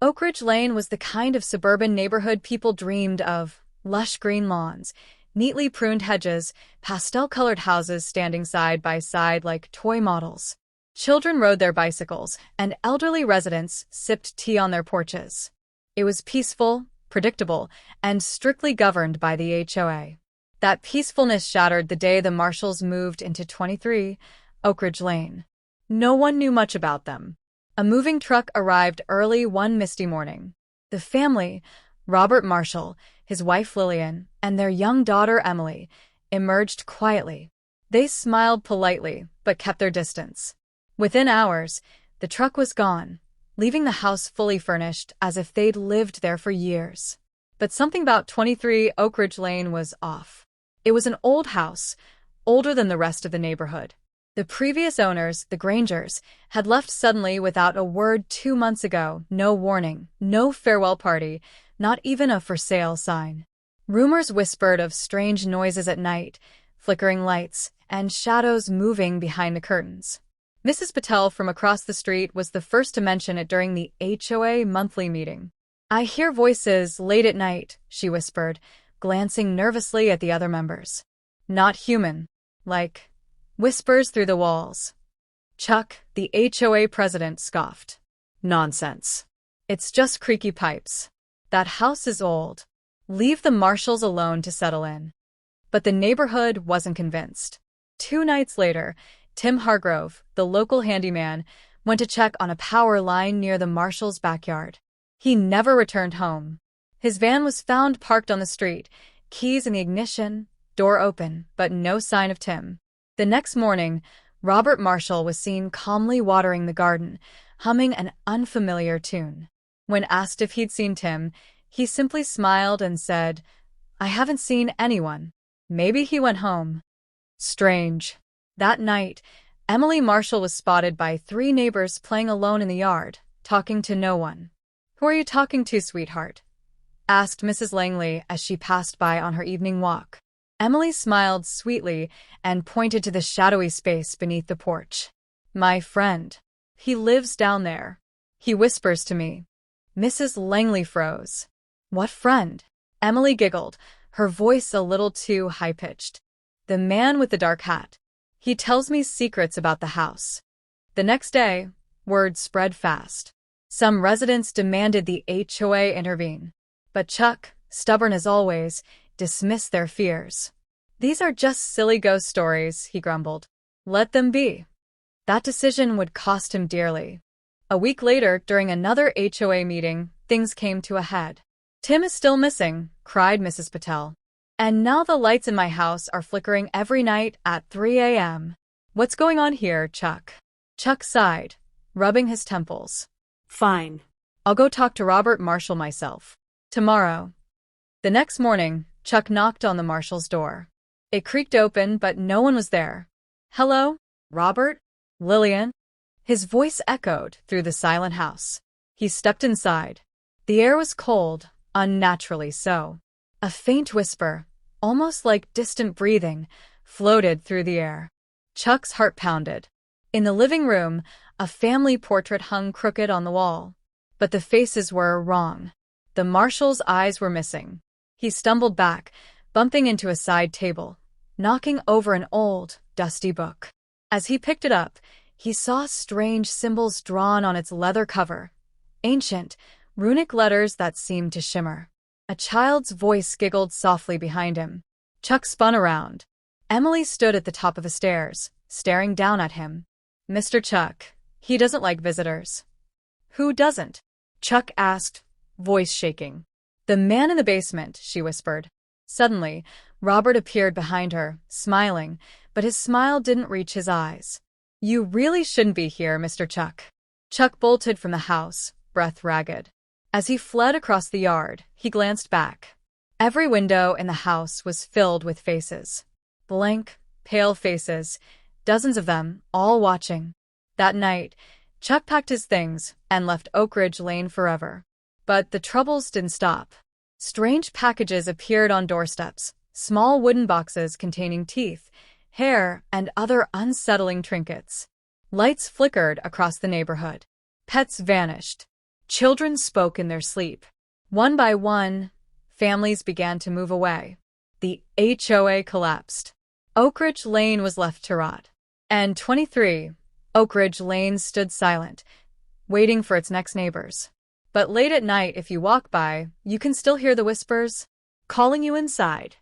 Oakridge Lane was the kind of suburban neighborhood people dreamed of. Lush green lawns, neatly pruned hedges, pastel-colored houses standing side by side like toy models. Children rode their bicycles, and elderly residents sipped tea on their porches. It was peaceful, predictable, and strictly governed by the HOA. That peacefulness shattered the day the Marshalls moved into 23 Oakridge Lane. No one knew much about them. A moving truck arrived early one misty morning. The family, Robert Marshall, his wife Lillian, and their young daughter Emily, emerged quietly. They smiled politely, but kept their distance. Within hours, the truck was gone, leaving the house fully furnished as if they'd lived there for years. But something about 23 Oakridge Lane was off. It was an old house, older than the rest of the neighborhood. The previous owners, the Grangers, had left suddenly without a word 2 months ago. No warning, no farewell party, not even a for sale sign. Rumors whispered of strange noises at night, flickering lights, and shadows moving behind the curtains. Mrs. Patel from across the street was the first to mention it during the HOA monthly meeting. "I hear voices late at night," she whispered, glancing nervously at the other members. "Not human. Like whispers through the walls." Chuck, the HOA president, scoffed. "Nonsense. It's just creaky pipes. That house is old. Leave the Marshalls alone to settle in." But the neighborhood wasn't convinced. 2 nights later, Tim Hargrove, the local handyman, went to check on a power line near the Marshalls' backyard. He never returned home. His van was found parked on the street, keys in the ignition, door open, but no sign of Tim. The next morning, Robert Marshall was seen calmly watering the garden, humming an unfamiliar tune. When asked if he'd seen Tim, he simply smiled and said, "I haven't seen anyone. Maybe he went home." Strange. That night, Emily Marshall was spotted by 3 neighbors playing alone in the yard, talking to no one. "Who are you talking to, sweetheart?" asked Mrs. Langley as she passed by on her evening walk. Emily smiled sweetly and pointed to the shadowy space beneath the porch. "My friend. He lives down there. He whispers to me." Mrs. Langley froze. "What friend?" Emily giggled, her voice a little too high-pitched. "The man with the dark hat. He tells me secrets about the house." The next day, word spread fast. Some residents demanded the HOA intervene. But Chuck, stubborn as always, dismissed their fears. "These are just silly ghost stories," he grumbled. "Let them be." That decision would cost him dearly. A week later, during another HOA meeting, things came to a head. "Tim is still missing," cried Mrs. Patel. "And now the lights in my house are flickering every night at 3 a.m. What's going on here, Chuck?" Chuck sighed, rubbing his temples. "Fine. I'll go talk to Robert Marshall myself. Tomorrow." The next morning, Chuck knocked on the Marshall's door. It creaked open, but no one was there. "Hello, Robert? Lillian?" His voice echoed through the silent house. He stepped inside. The air was cold, unnaturally so. A faint whisper, almost like distant breathing, floated through the air. Chuck's heart pounded. In the living room, a family portrait hung crooked on the wall. But the faces were wrong. The Marshall's eyes were missing. He stumbled back, bumping into a side table, knocking over an old, dusty book. As he picked it up, he saw strange symbols drawn on its leather cover. Ancient, runic letters that seemed to shimmer. A child's voice giggled softly behind him. Chuck spun around. Emily stood at the top of the stairs, staring down at him. "Mr. Chuck, he doesn't like visitors." "Who doesn't?" Chuck asked, voice shaking. "The man in the basement," she whispered. Suddenly, Robert appeared behind her, smiling, but his smile didn't reach his eyes. "You really shouldn't be here, Mr. Chuck." Chuck bolted from the house, breath ragged. As he fled across the yard, he glanced back. Every window in the house was filled with faces. Blank, pale faces, dozens of them, all watching. That night, Chuck packed his things and left Oakridge Lane forever. But the troubles didn't stop. Strange packages appeared on doorsteps, small wooden boxes containing teeth, hair, and other unsettling trinkets. Lights flickered across the neighborhood. Pets vanished. Children spoke in their sleep. One by one, families began to move away. The HOA collapsed. Oakridge Lane was left to rot. And 23, Oakridge Lane stood silent, waiting for its next neighbors. But late at night, if you walk by, you can still hear the whispers calling you inside.